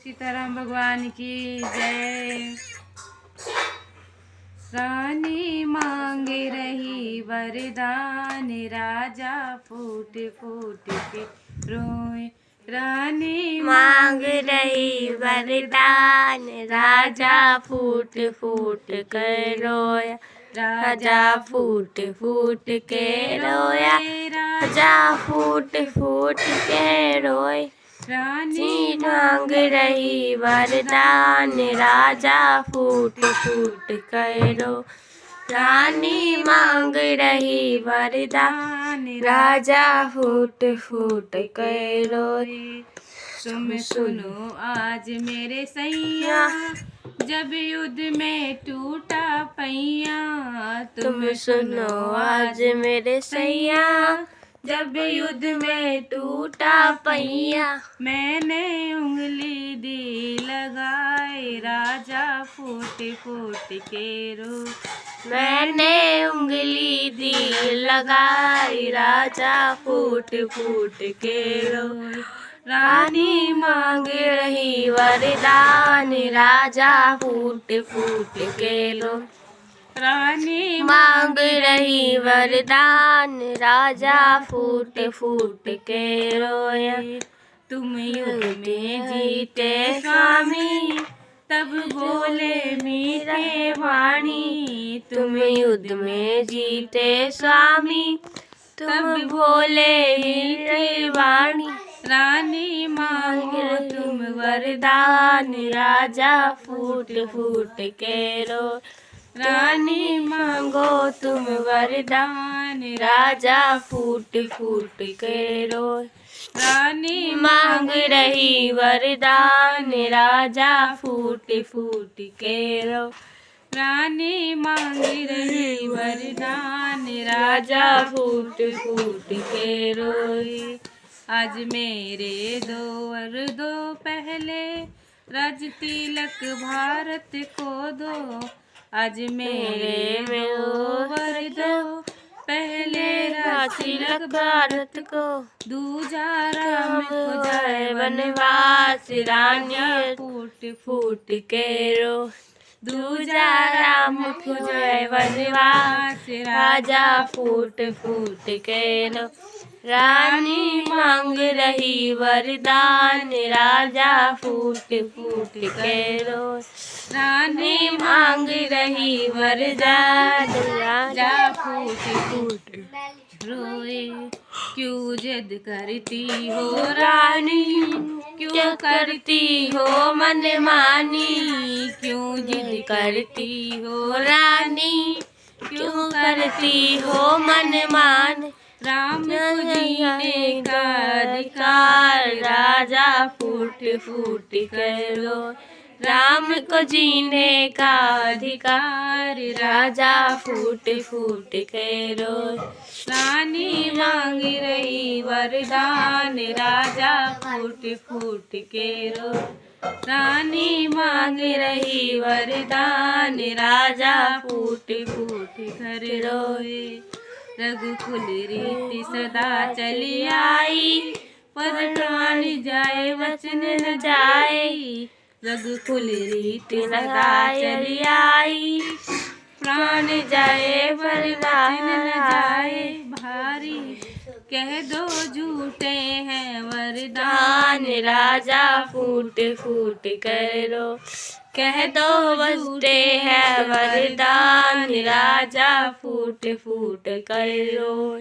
सीताराम भगवान की जय। रानी मांग रही वरदान, राजा फूट फूट के रोए। रानी मांग रही वरदान, राजा फूट फूट कर रोया। राजा फूट फूट के रोया, राजा फूट फूट के रोए। रानी मांग रही वरदान, राजा फूट फूट कर रो। रानी मांग रही वरदान, राजा फूट फूट कर रोए। तुम सुनो आज मेरे सैया, जब युद्ध में टूटा पैया। तुम सुनो आज मेरे सैया, जब युद्ध में टूटा पैया। मैंने उंगली दी लगाए, राजा फूट फूट के रो। मैंने उंगली दी लगाई, राजा फूट फूट के रो। रानी मांग रही वरदान, राजा फूट फूट के रो। रानी मांग रही वरदान, राजा फूट फूट के रोया। तुम युद्ध में जीते स्वामी, तब बोले मीठे वाणी। तुम युद्ध में जीते स्वामी, तुम बोले मीठे वाणी। रानी मांगो तुम वरदान, राजा फूट फूट के रो। रानी मांगो तुम वरदान, राजा फूट फूट के रो। रानी मांग रही वरदान, राजा फूट फूट के रो। रानी मांग रही वरदान, राजा फूट फूट के रोए। आज मेरे दो वर दो पहले, राज तिलक भारत को दो। आज मेरे दो वर दो पहले, राज तिलक भारत को। दूजा राम को जय वनवास, रानी फूट फूट के रो। दूजा राम को जय वनवास, राजा फूट फूट के रो। रानी मांग रही वरदान, राजा फूट फूट के रो। रानी मांग रही वरदान, राजा फूट फूट रोए। क्यों जिद करती हो रानी, क्यों करती हो मनमानी। क्यों जिद करती हो रानी, क्यों करती हो मनमान। राम को जीने का अधिकार, राजा फूट फूट करो। राम को जीने का अधिकार, राजा फूट फूट करो। रानी मांग रही वरदान, राजा फूट फूट के रो। रानी मांग रही वरदान, राजा फूट फूट कर रोए। रघुकुल रीति सदा चली आई, पर प्राण जाए वचन न जाए। रघुकुल रीति सदा चली आई, प्राण जाए पर वचन न जाए। भारी कह दो झूठे हैं वरदान, राजा फूट फूट करो। कह दो बजते हैं वरदान, राजा फूट फूट करो।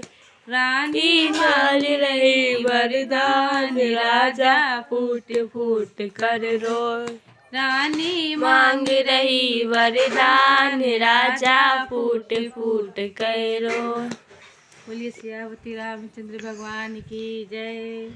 रानी मांग रही वरदान, राजा फूट फूट करो। रानी मांग रही वरदान, राजा फूट फूट करो। बोलिए सियावती रामचंद्र भगवान की जय।